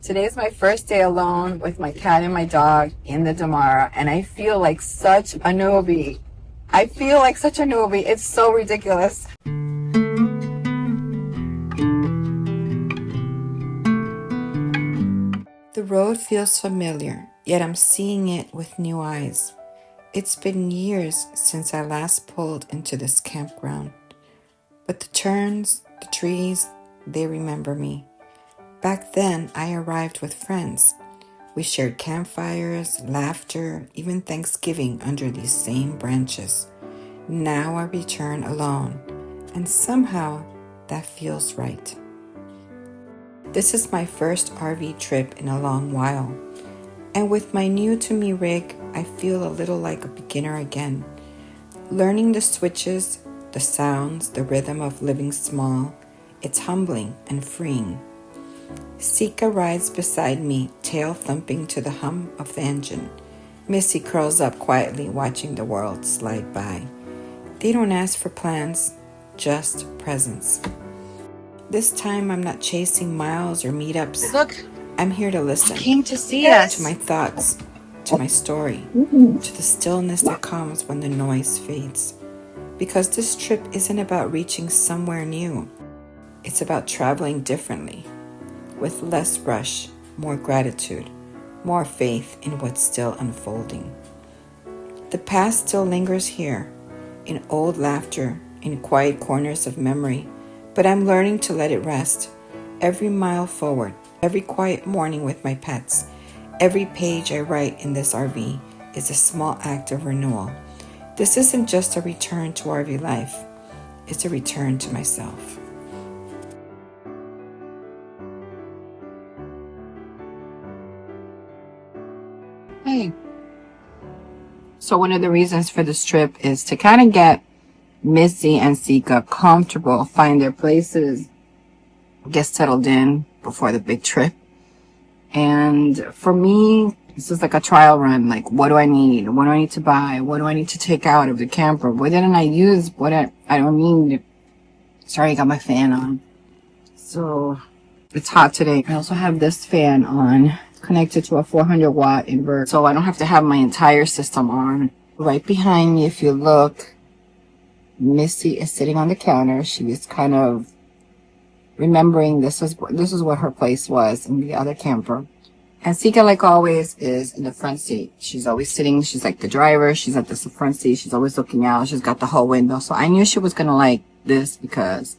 Today's my first day alone with my cat and my dog in the Damara, and I feel like such a newbie. It's so ridiculous. The road feels familiar, yet I'm seeing it with new eyes. It's been years since I last pulled into this campground, but the turns, the trees, they remember me. Back then, I arrived with friends. We shared campfires, laughter, even Thanksgiving under these same branches. Now I return alone, and somehow that feels right. This is my first RV trip in a long while, and with my new-to-me rig, I feel a little like a beginner again. Learning the switches, the sounds, the rhythm of living small, it's humbling and freeing. Sitka rides beside me, tail thumping to the hum of the engine. Missy curls up quietly, watching the world slide by. They don't ask for plans, just presence. This time I'm not chasing miles or meetups. Look, I'm here to listen. you came to see us. To my thoughts, to my story, to the stillness that comes when the noise fades. Because this trip isn't about reaching somewhere new. It's about traveling differently, with less rush, more gratitude, more faith in what's still unfolding. The past still lingers here, in old laughter, in quiet corners of memory, but I'm learning to let it rest. Every mile forward, every quiet morning with my pets, every page I write in this RV is a small act of renewal. This isn't just a return to RV life, it's a return to myself. Hey. So one of the reasons for this trip is to kind of get Missy and Sitka comfortable, find their places, get settled in before the big trip. And for me, this is like a trial run. Like, what do I need? What do I need to buy? What do I need to take out of the camper? What didn't I use? I don't need. Sorry, I got my fan on. So it's hot today. I also have this fan on, connected to a 400-watt inverter, so I don't have to have my entire system on. Right behind me, if you look, Missy is sitting on the counter. She is kind of remembering this is what her place was in the other camper. And Sika, like always, is in the front seat. She's always sitting. She's like the driver. She's at the front seat. She's always looking out. She's got the whole window. So I knew she was going to like this because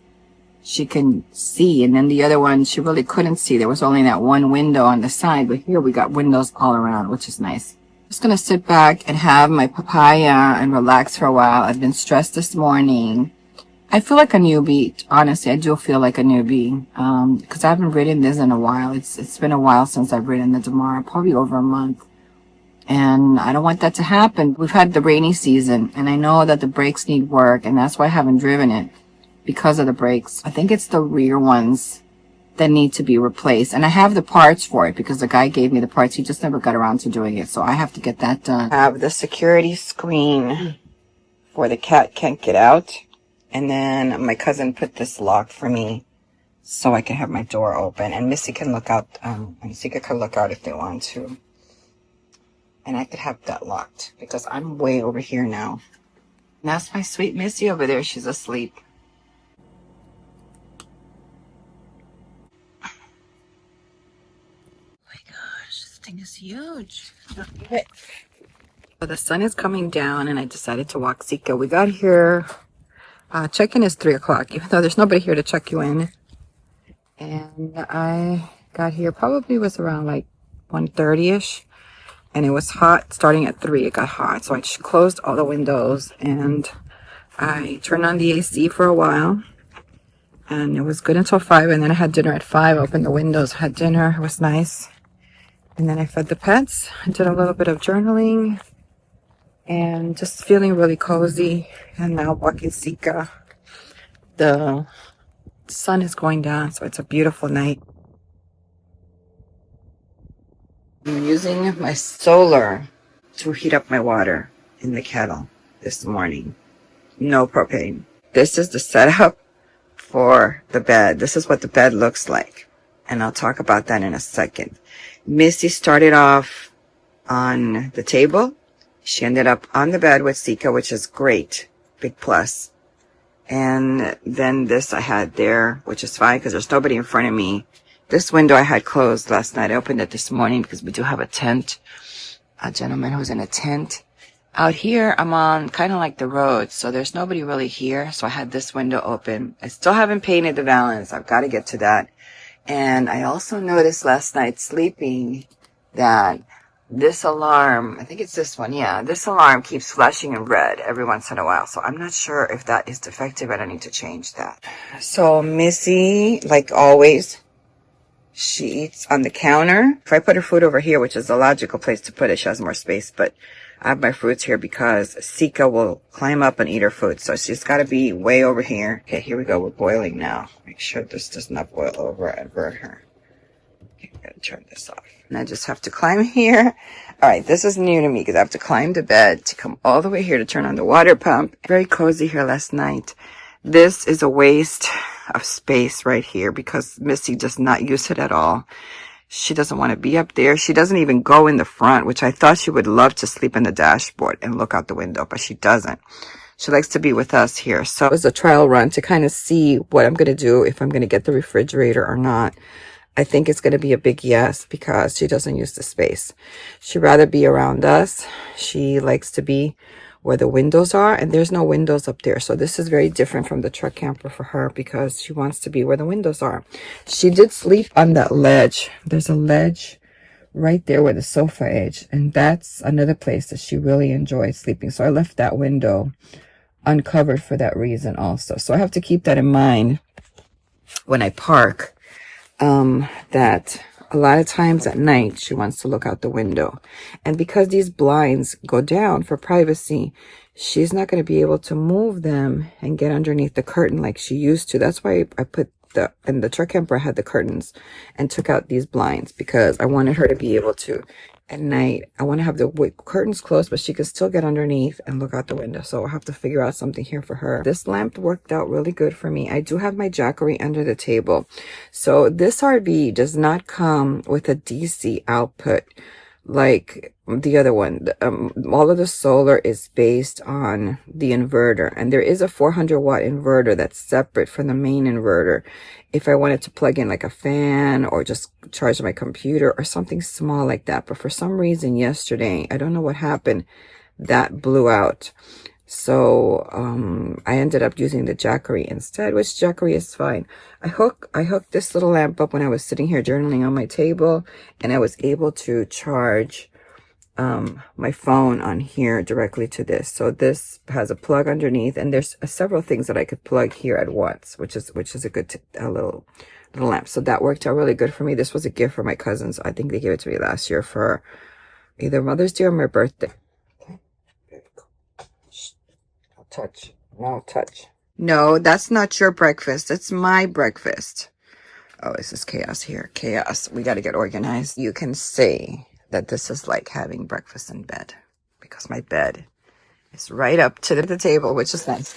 she can see. And then the other one, she really couldn't see. There was only that one window on the side. But here we got windows all around, which is nice. I'm just going to sit back and have my papaya and relax for a while. I've been stressed this morning. I feel like a newbie. Honestly, I do feel like a newbie. Because I haven't ridden this in a while. It's been a while since I've ridden the Damara, probably over a month. And I don't want that to happen. We've had the rainy season, and I know that the brakes need work, and that's why I haven't driven it, because of the brakes. I think it's the rear ones that need to be replaced. And I have the parts for it because the guy gave me the parts. He just never got around to doing it. So I have to get that done. I have the security screen for the cat can't get out. And then my cousin put this lock for me so I can have my door open. And Missy can look out, and Sika can look out if they want to. And I could have that locked because I'm way over here now. And that's my sweet Missy over there. She's asleep. Thing is huge. So the sun is coming down and I decided to walk Sika. We got here, check-in is 3 o'clock, even though there's nobody here to check you in. And I got here, probably was around like 1:30ish, and it was hot. Starting at 3, it got hot. So I just closed all the windows and I turned on the AC for a while. And it was good until 5, and then I had dinner at 5, opened the windows, had dinner, it was nice. And then I fed the pets. I did a little bit of journaling and just feeling really cozy. And now walking Sika. The sun is going down, so it's a beautiful night. I'm using my solar to heat up my water in the kettle this morning. No propane. This is the setup for the bed. This is what the bed looks like. and I'll talk about that in a second. Missy started off on the table. She ended up on the bed with Sika, which is great. Big plus. And then this I had there, which is fine because there's nobody in front of me. This window I had closed last night. I opened it this morning because we do have a tent. A gentleman who's in a tent. Out here, I'm on kind of like the road, so there's nobody really here. So I had this window open. I still haven't painted the valance. I've got to get to that. And I also noticed last night sleeping that this alarm, I think it's this one, yeah, this alarm keeps flashing in red every once in a while. So I'm not sure if that is defective and I need to change that. So Missy, like always, she eats on the counter. If I put her food over here, which is the logical place to put it, she has more space, but I have my fruits here because Sika will climb up and eat her food. So she's got to be way over here. Okay, here we go. We're boiling now. Make sure this does not boil over and burn her. Okay, I'm going to turn this off. And I just have to climb here. All right, this is new to me because I have to climb the bed to come all the way here to turn on the water pump. Very cozy here last night. This is a waste of space right here because Missy does not use it at all. She doesn't want to be up there. She doesn't even go in the front, which I thought she would love to sleep in the dashboard and look out the window, but she doesn't. She likes to be with us here. So it was a trial run to kind of see what I'm going to do, if I'm going to get the refrigerator or not. I think it's going to be a big yes because she doesn't use the space. She'd rather be around us. She likes to be where the windows are, and there's no windows up there. So this is very different from the truck camper for her because she wants to be where the windows are. She did sleep on that ledge. There's a ledge right there where the sofa is, and that's another place that she really enjoyed sleeping. So I left that window uncovered for that reason also. So I have to keep that in mind when I park, that a lot of times at night she wants to look out the window, and because these blinds go down for privacy, she's not going to be able to move them and get underneath the curtain like she used to. That's why I put in the truck camper I had the curtains and took out these blinds, because I wanted her to be able to at night. I want to have the curtains closed, but she can still get underneath and look out the window. So I'll have to figure out something here for her. This lamp worked out really good for me. I do have my Jackery under the table. So this RV does not come with a DC output like the other one. All of the solar is based on the inverter, and there is a 400-watt inverter that's separate from the main inverter if I wanted to plug in like a fan or just charge my computer or something small like that. But for some reason yesterday, I don't know what happened, that blew out. So I ended up using the Jackery instead, which Jackery is fine. I hooked this little lamp up when I was sitting here journaling on my table, and I was able to charge my phone on here directly to this. So this has a plug underneath, and there's several things that I could plug here at once, which is a good little lamp. So that worked out really good for me. This was a gift for my cousins. I think they gave it to me last year for either Mother's Day or my birthday. Touch. No touch. No, that's not your breakfast. It's my breakfast. Oh, this is chaos here. Chaos. We got to get organized. You can say that this is like having breakfast in bed, because my bed is right up to the table, which is nice.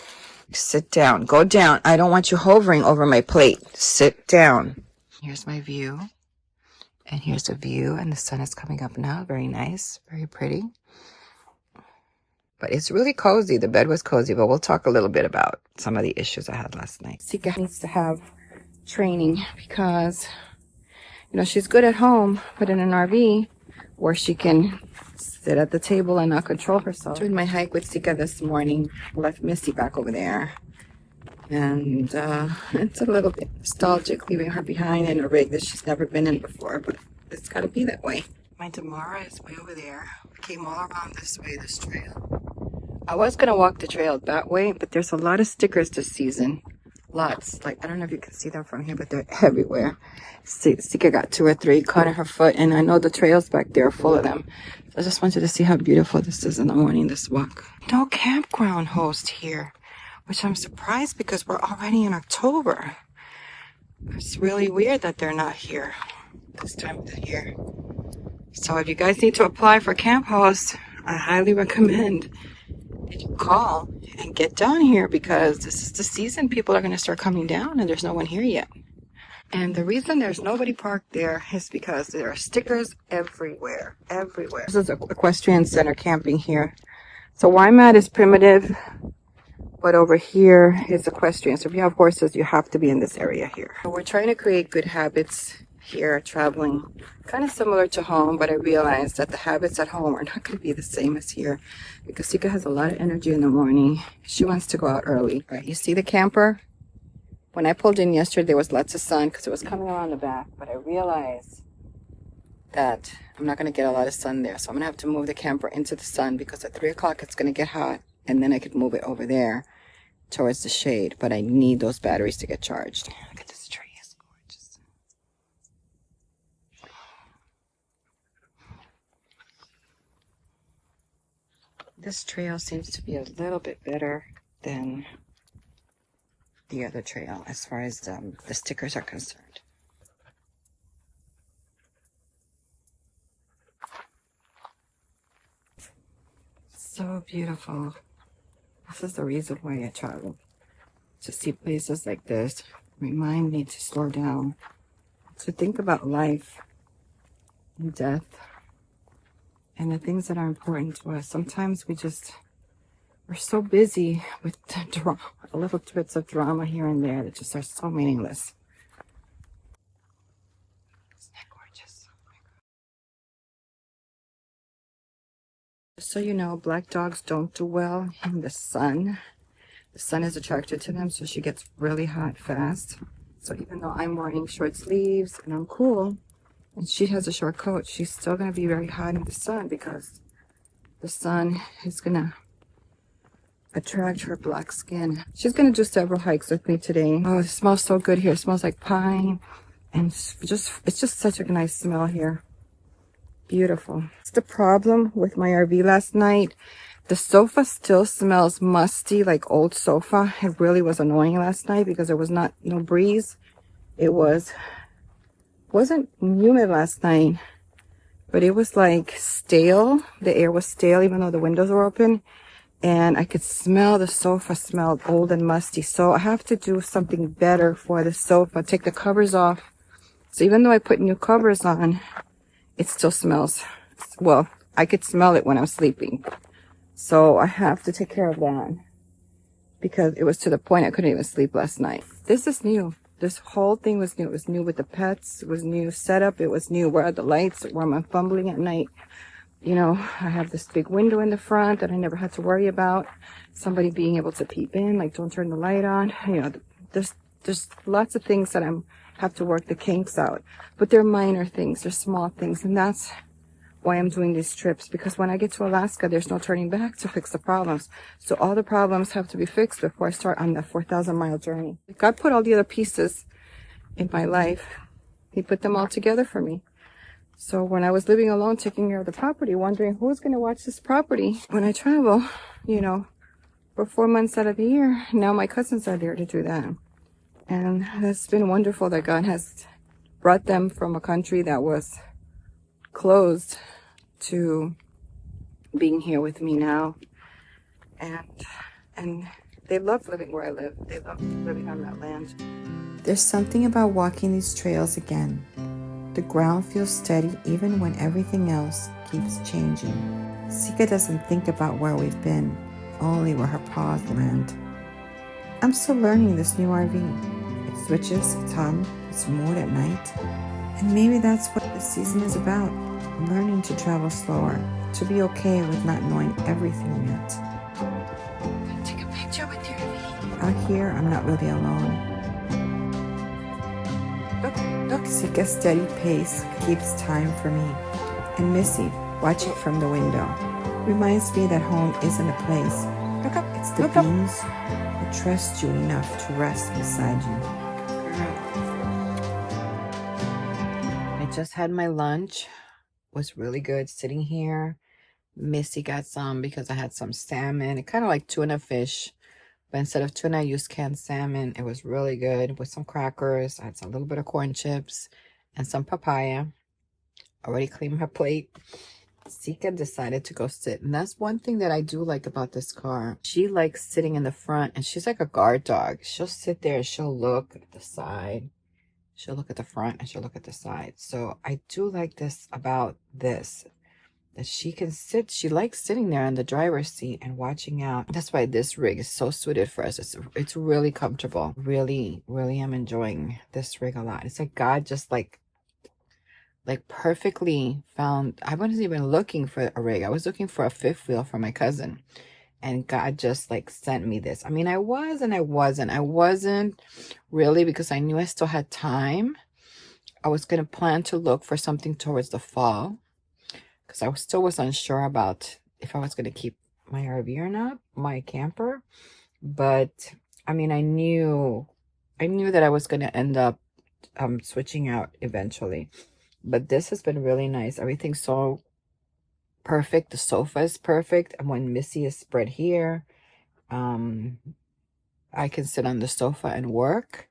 Sit down. Go down. I don't want you hovering over my plate. Sit down. Here's my view. And here's the view. And the sun is coming up now. Very nice. Very pretty. But it's really cozy. The bed was cozy, but we'll talk a little bit about some of the issues I had last night. Sika needs to have training because, you know, she's good at home, but in an RV where she can sit at the table and not control herself. Doing my hike with Sika this morning. Left Missy back over there. And it's a little bit nostalgic leaving her behind in a rig that she's never been in before, but it's got to be that way. My Damara is way over there. We came all around this way, this trail. I was going to walk the trail that way, but there's a lot of stickers this season. Lots. Like, I don't know if you can see them from here, but they're everywhere. Sika got 2 or 3 caught in her foot, and I know the trails back there are full of them. So I just wanted to see how beautiful this is in the morning, this walk. No campground host here, which I'm surprised because we're already in October. It's really weird that they're not here this time of the year. So if you guys need to apply for camp host, I highly recommend that you call and get down here, because this is the season people are going to start coming down and there's no one here yet. And the reason there's nobody parked there is because there are stickers everywhere, everywhere. This is equestrian center camping here. So where I'm at is primitive, but over here is equestrian. So if you have horses, you have to be in this area here. So we're trying to create good habits here, traveling, kind of similar to home, but I realized that the habits at home are not going to be the same as here because Sika has a lot of energy in the morning. She wants to go out early. Right, you see the camper? When I pulled in yesterday, there was lots of sun because it was coming around the back, but I realized that I'm not going to get a lot of sun there. So I'm going to have to move the camper into the sun because at 3 o'clock it's going to get hot, and then I could move it over there towards the shade, but I need those batteries to get charged. Look at this tree, it's gorgeous. This trail seems to be a little bit better than the other trail as far as the stickers are concerned. So beautiful. This is the reason why I travel. To see places like this remind me to slow down, to think about life and death and the things that are important to us. Sometimes we're so busy with the drama, little bits of drama here and there that just are so meaningless. Isn't that gorgeous? Just so you know, black dogs don't do well in the sun. The sun is attracted to them, so she gets really hot fast. So even though I'm wearing short sleeves and I'm cool, and she has a short coat, she's still going to be very hot in the sun because the sun is going to attract her black skin. She's going to do several hikes with me today. Oh, it smells so good here. It smells like pine, and it's just such a nice smell here. Beautiful. It's the problem with my RV last night. The sofa still smells musty, like old sofa. It really was annoying last night because there was no breeze. It wasn't humid last night, but it was like stale. The air was stale even though the windows were open. And I could smell the sofa smelled old and musty. So I have to do something better for the sofa. Take the covers off. So even though I put new covers on, it still smells. Well, I could smell it when I'm sleeping. So I have to take care of that because it was to the point I couldn't even sleep last night. This is new. This whole thing was new. It was new with the pets. It was new setup. It was new. Where are the lights? Where am I fumbling at night? You know, I have this big window in the front that I never had to worry about. Somebody being able to peep in, like don't turn the light on. You know, there's lots of things that have to work the kinks out. But they're minor things. They're small things. And that's why I'm doing these trips. Because when I get to Alaska, there's no turning back to fix the problems. So all the problems have to be fixed before I start on that 4,000-mile journey. God put all the other pieces in my life. He put them all together for me. So when I was living alone, taking care of the property, wondering who's going to watch this property when I travel, you know, for 4 months out of the year, now my cousins are there to do that. And it's been wonderful that God has brought them from a country that was closed to being here with me now. And they love living where I live. They love living on that land. There's something about walking these trails again. The ground feels steady even when everything else keeps changing. Sika doesn't think about where we've been, only where her paws land. I'm still learning this new RV. It switches, its hum, its mood at night. And maybe that's what this season is about. Learning to travel slower, to be okay with not knowing everything yet. Take a picture with your RV. Out here, I'm not really alone. Look. Sika's steady pace keeps time for me. And Missy, watching from the window, reminds me that home isn't a place. Look up. It's the beings who trust you enough to rest beside you. I just had my lunch. It was really good sitting here. Missy got some because I had some salmon. It kind of like tuna fish. But instead of tuna, I used canned salmon. It was really good with some crackers. I had a little bit of corn chips and some papaya. Already cleaned her plate. Sika decided to go sit. And that's one thing that I do like about this car. She likes sitting in the front, and she's like a guard dog. She'll sit there and she'll look at the side. She'll look at the front and she'll look at the side. So I do like this about this, that she can sit. She likes sitting there on the driver's seat and watching out. That's why this rig is so suited for us. It's really comfortable. Really, really am enjoying this rig a lot. It's like God just like perfectly found. I wasn't even looking for a rig. I was looking for a fifth wheel for my cousin. And God just like sent me this. I mean, I was and I wasn't. I wasn't really, because I knew I still had time. I was going to plan to look for something towards the fall, because I still was unsure about if I was going to keep my RV or not, my camper. But I mean, I knew that I was going to end up switching out eventually. But this has been really nice. Everything's so perfect. The sofa is perfect. And when Missy is spread here, I can sit on the sofa and work.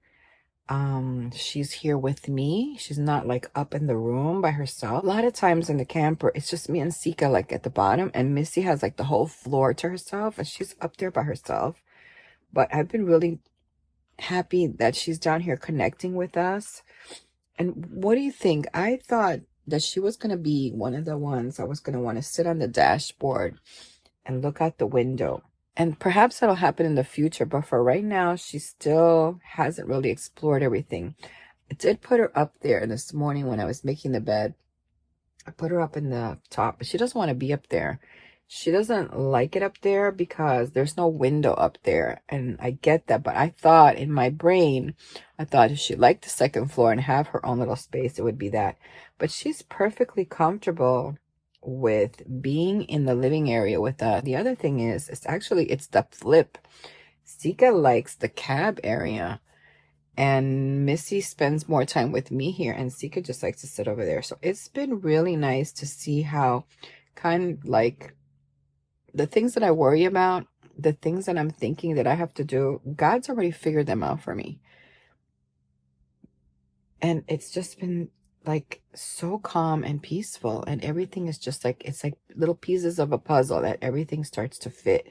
She's here with me. She's not like up in the room by herself. A lot of times in the camper, it's just me and Sika like at the bottom, and Missy has like the whole floor to herself, and she's up there by herself. But I've been really happy that she's down here connecting with us. And what do you think? I thought that she was going to be one of the ones I was going to want to sit on the dashboard and look out the window. And perhaps that'll happen in the future, but for right now, she still hasn't really explored everything. I did put her up there this morning when I was making the bed. I put her up in the top, but she doesn't want to be up there. She doesn't like it up there because there's no window up there. And I get that, but I thought in my brain, I thought if she liked the second floor and have her own little space, it would be that. But she's perfectly comfortable with being in the living area with us. The other thing is, it's the flip. Sika likes the cab area, and Missy spends more time with me here, and Sika just likes to sit over there. So it's been really nice to see how kind of like the things that I worry about, the things that I'm thinking that I have to do, God's already figured them out for me. And it's just been like so calm and peaceful, and everything is just like, it's like little pieces of a puzzle that everything starts to fit.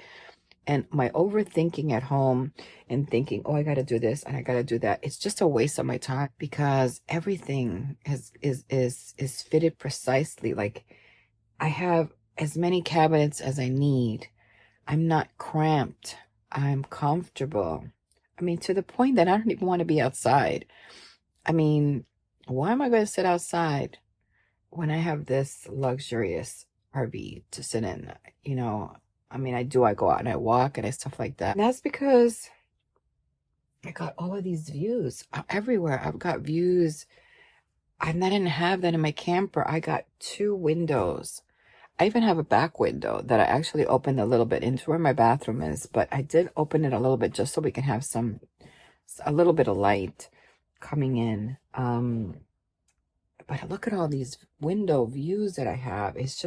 And my overthinking at home and thinking, oh, I got to do this and I got to do that, it's just a waste of my time, because everything is fitted precisely. Like, I have as many cabinets as I need. I'm not cramped. I'm comfortable. I mean, to the point that I don't even want to be outside. I mean, why am I going to sit outside when I have this luxurious RV to sit in? You know, I mean, I go out and I walk and I stuff like that. And that's because I got all of these views everywhere. I've got views. And I didn't have that in my camper. I got 2 windows. I even have a back window that I actually opened a little bit into where my bathroom is, but I did open it a little bit just so we can have a little bit of light coming in. But look at all these window views that I have. It's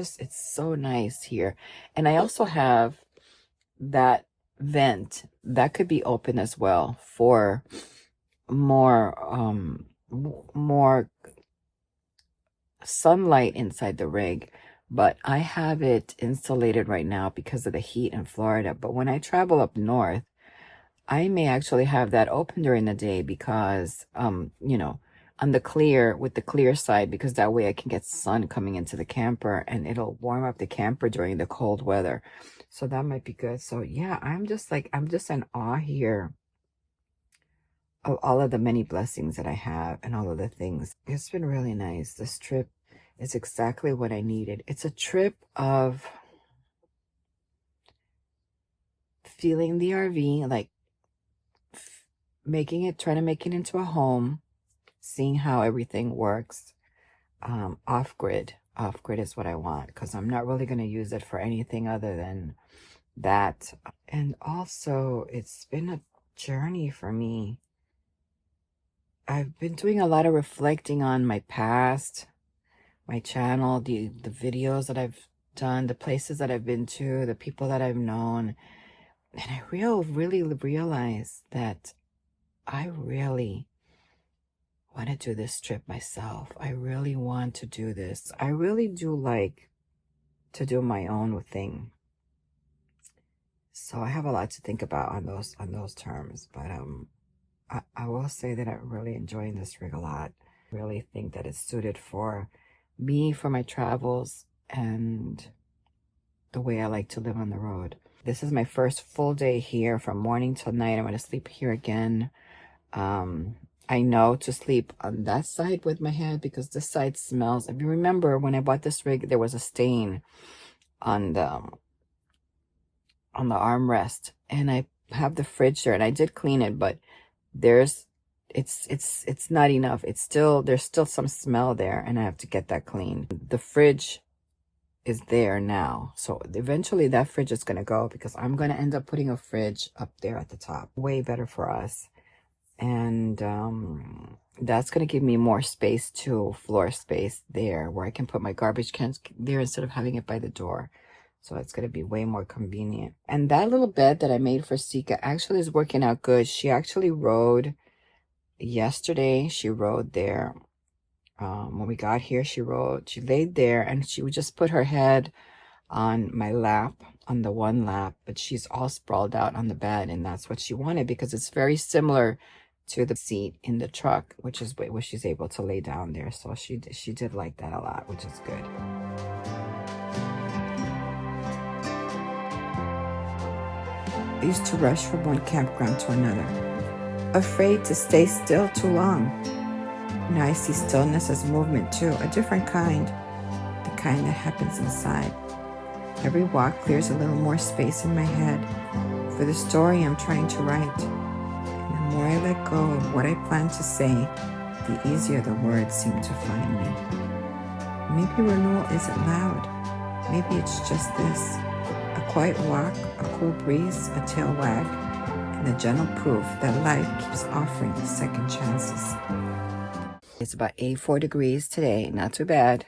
so nice here. And I also have that vent that could be open as well for more sunlight inside the rig. But I have it insulated right now because of the heat in Florida. But when I travel up north, I may actually have that open during the day because, on with the clear side, because that way I can get sun coming into the camper and it'll warm up the camper during the cold weather. So that might be good. So yeah, I'm just in awe here of all of the many blessings that I have and all of the things. It's been really nice. This trip is exactly what I needed. It's a trip of feeling the RV, like trying to make it into a home, seeing how everything works. Off grid is what I want, because I'm not really going to use it for anything other than that. And also, it's been a journey for me. I've been doing a lot of reflecting on my past, my channel, the videos that I've done, the places that I've been to, the people that I've known. And I really realized that I really want to do this trip myself. I really want to do this. I really do like to do my own thing. So I have a lot to think about on those terms. But I will say that I'm really enjoying this rig a lot. Really think that it's suited for me, for my travels, and the way I like to live on the road. This is my first full day here from morning till night. I'm going to sleep here again. I know to sleep on that side with my head because this side smells. If you remember, when I bought this rig, there was a stain on the armrest, and I have the fridge there, and I did clean it, but it's not enough. There's still some smell there, and I have to get that clean. The fridge is there now, so eventually that fridge is going to go because I'm going to end up putting a fridge up there at the top. Way better for us. And that's going to give me more space too, floor space there, where I can put my garbage cans there instead of having it by the door. So it's going to be way more convenient. And that little bed that I made for Sika actually is working out good. She actually rode yesterday. She rode there. When we got here, she laid there, and she would just put her head on my lap, on the one lap, but she's all sprawled out on the bed, and that's what she wanted because it's very similar to the seat in the truck, which is where she's able to lay down there. So she did like that a lot, which is good. I used to rush from one campground to another, afraid to stay still too long. Now I see stillness as movement too, a different kind, the kind that happens inside. Every walk clears a little more space in my head for the story I'm trying to write. And the more I let go of what I plan to say, the easier the words seem to find me. Maybe renewal isn't loud. Maybe it's just this. A quiet walk, a cool breeze, a tail wag, and the gentle proof that life keeps offering second chances. It's about 84 degrees today. Not too bad.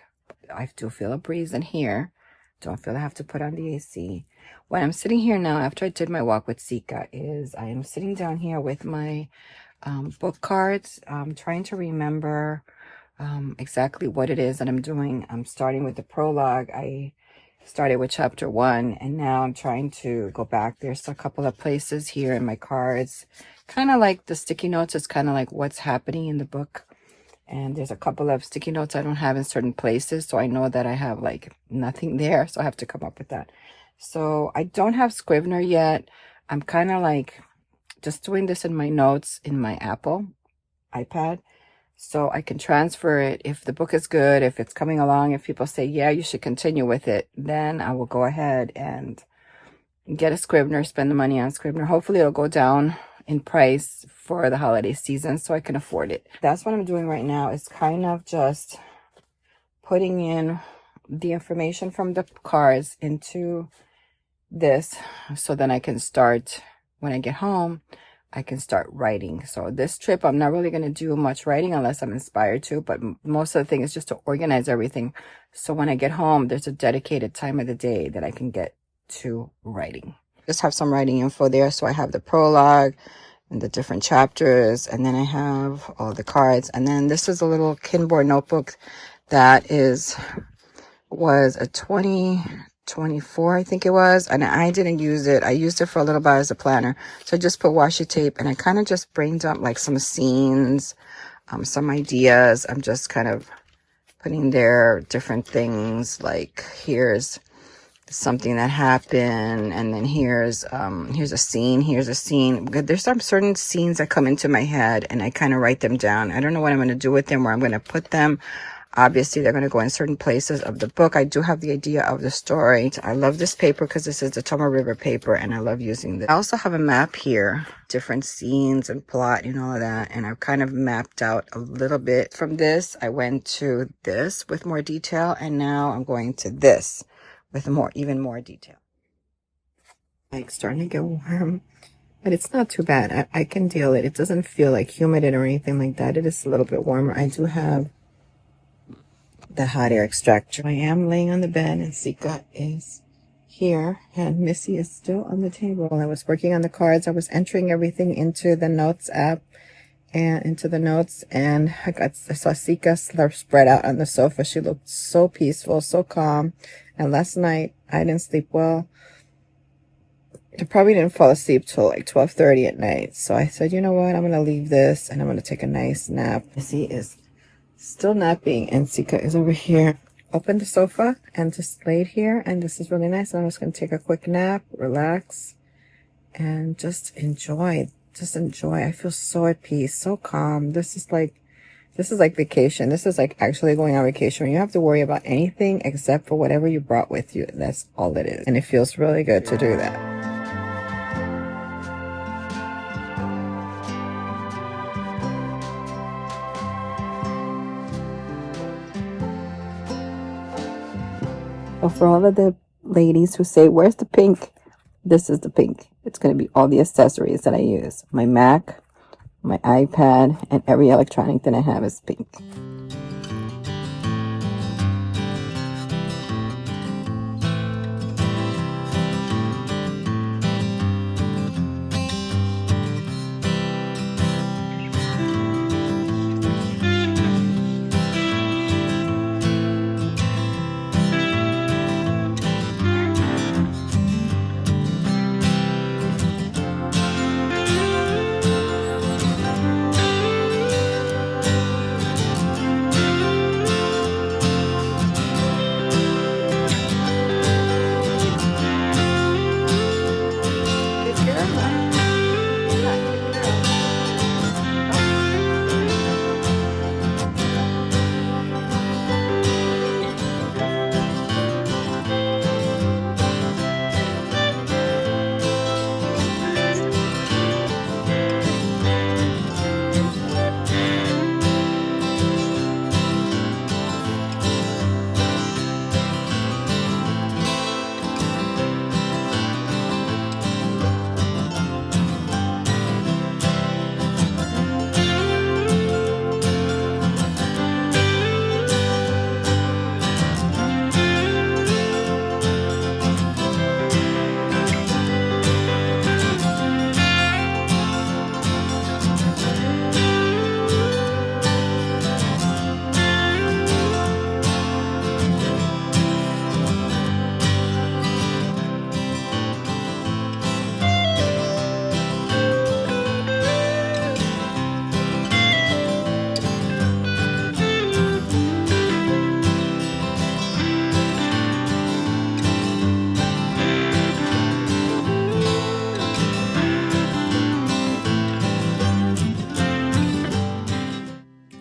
I do feel a breeze in here. Don't feel I have to put on the AC. When I'm sitting here now, after I did my walk with Sika, I am sitting down here with my book cards. I'm trying to remember exactly what it is that I'm doing. I'm starting with the prologue. I started with chapter 1, and now I'm trying to go back. There's a couple of places here in my cards, kind of like the sticky notes. It's kind of like what's happening in the book. And there's a couple of sticky notes I don't have in certain places, so I know that I have like nothing there, so I have to come up with that. So I don't have Scrivener yet. I'm kind of like just doing this in my notes in my Apple iPad, so I can transfer it. If the book is good, if it's coming along, if people say, yeah, you should continue with it, then I will go ahead and get a Scrivener, spend the money on Scrivener. Hopefully it'll go down in price for the holiday season so I can afford it. That's what I'm doing right now. It's kind of just putting in the information from the cards into this so then I can start, when I get home, I can start writing. So this trip, I'm not really going to do much writing unless I'm inspired to, but most of the thing is just to organize everything. So when I get home, there's a dedicated time of the day that I can get to writing. Just have some writing info there. So I have the prologue and the different chapters, and then I have all the cards. And then this is a little Kinboard notebook that was a 2024, I think it was, and I didn't use it. I used it for a little bit as a planner. So I just put washi tape, and I kind of just brain dump like some scenes, some ideas. I'm just kind of putting there different things, like here's something that happened, and then here's a scene. There's some certain scenes that come into my head, and I kind of write them down. I don't know what I'm going to do with them, where I'm going to put them. Obviously they're going to go in certain places of the book. I do have the idea of the story. I love this paper because this is the Tomo River paper, and I love using this. I also have a map here, different scenes and plot and all of that, and I've kind of mapped out a little bit from this. I went to this with more detail, and now I'm going to this with even more detail. Like starting to get warm, but it's not too bad. I can deal it. It doesn't feel like humid or anything like that. It is a little bit warmer. I do have the hot air extractor. I am laying on the bed, and Sika is here, and Missy is still on the table. I was working on the cards. I was entering everything into the notes app and into the notes, and I saw Sika spread out on the sofa. She looked so peaceful, so calm. And last night I didn't sleep well. I probably didn't fall asleep till like 12:30 at night. So I said, you know what? I'm going to leave this and I'm going to take a nice nap. Missy is still napping and Sika is over here. Opened the sofa and just laid here. And this is really nice. I'm just going to take a quick nap, relax, and just enjoy. Just enjoy. I feel so at peace, so calm. This is like vacation. This is like actually going on vacation. You don't have to worry about anything except for whatever you brought with you. That's all it is. And it feels really good to do that. But for all of the ladies who say, where's the pink? This is the pink. It's going to be all the accessories that I use. My Mac, my iPad, and every electronic that I have is pink.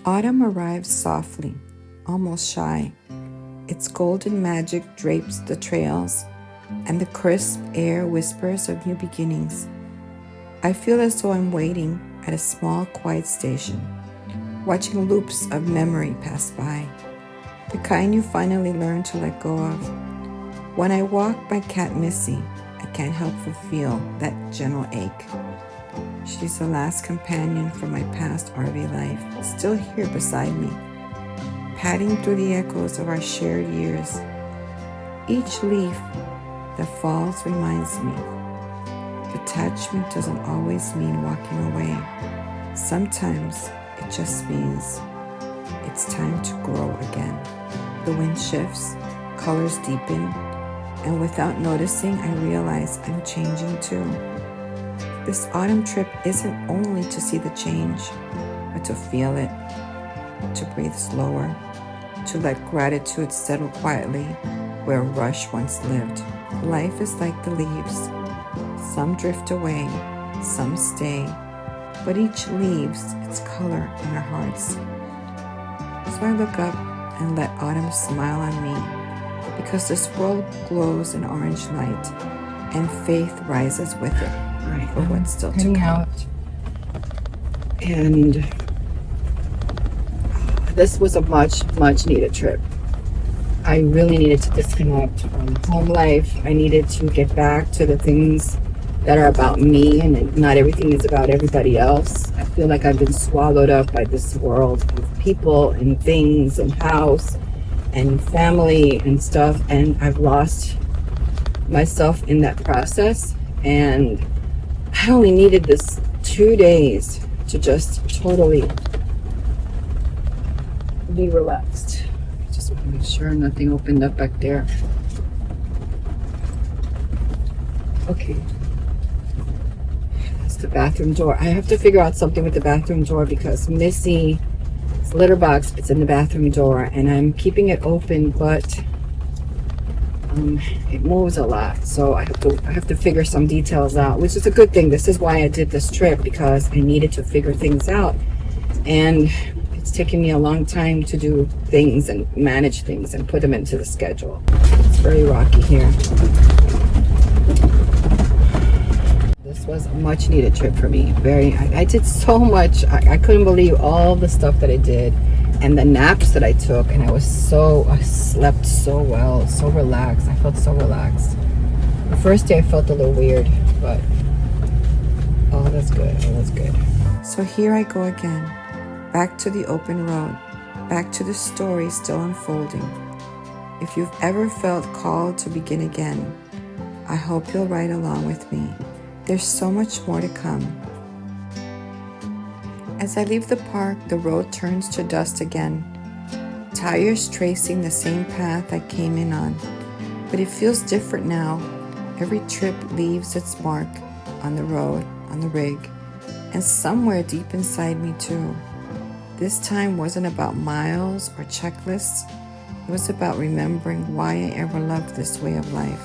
Autumn arrives softly, almost shy. Its golden magic drapes the trails, and the crisp air whispers of new beginnings. I feel as though I'm waiting at a small, quiet station, watching loops of memory pass by, the kind you finally learn to let go of. When I walk my cat Missy, I can't help but feel that gentle ache. She's the last companion from my past RV life, still here beside me, padding through the echoes of our shared years. Each leaf that falls reminds me, detachment doesn't always mean walking away. Sometimes it just means it's time to grow again. The wind shifts, colors deepen, and without noticing, I realize I'm changing too. This autumn trip isn't only to see the change, but to feel it, to breathe slower, to let gratitude settle quietly where rush once lived. Life is like the leaves. Some drift away, some stay, but each leaves its color in our hearts. So I look up and let autumn smile on me, because this world glows in orange light, and faith rises with it. Right, for what's still to come. Out. And this was a much needed trip. I really needed to disconnect from home life. I needed to get back to the things that are about me, and not everything is about everybody else. I feel like I've been swallowed up by this world of people and things and house and family and stuff, and I've lost myself in that process. And I only needed this 2 days to just totally be relaxed. I just want to make sure nothing opened up back there. Okay, the bathroom door. I have to figure out something with the bathroom door because Missy's litter box, it's in the bathroom door, and I'm keeping it open, but it moves a lot. So I have to figure some details out, which is a good thing. This is why I did this trip, because I needed to figure things out. And it's taken me a long time to do things and manage things and put them into the schedule. It's very rocky here. This was a much needed trip for me. I did so much. I couldn't believe all the stuff that I did and the naps that I took. And I slept so well, so relaxed. I felt so relaxed. The first day I felt a little weird, but all that's good. All that's good. So here I go again, back to the open road, back to the story still unfolding. If you've ever felt called to begin again, I hope you'll ride along with me. There's so much more to come. As I leave the park, the road turns to dust again. Tires tracing the same path I came in on, but it feels different now. Every trip leaves its mark on the road, on the rig, and somewhere deep inside me too. This time wasn't about miles or checklists. It was about remembering why I ever loved this way of life.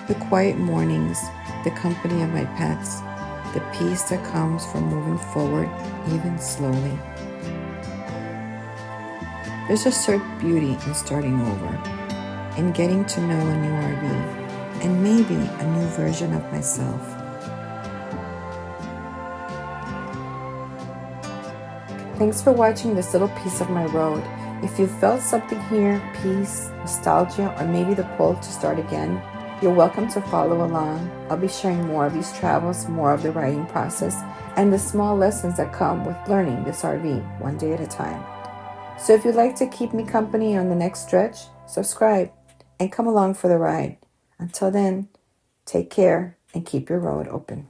The quiet mornings, the company of my pets, the peace that comes from moving forward, even slowly. There's a certain beauty in starting over, in getting to know a new RV, and maybe a new version of myself. Thanks for watching this little piece of my road. If you felt something here, peace, nostalgia, or maybe the pull to start again, you're welcome to follow along. I'll be sharing more of these travels, more of the writing process, and the small lessons that come with learning this RV one day at a time. So if you'd like to keep me company on the next stretch, subscribe and come along for the ride. Until then, take care and keep your road open.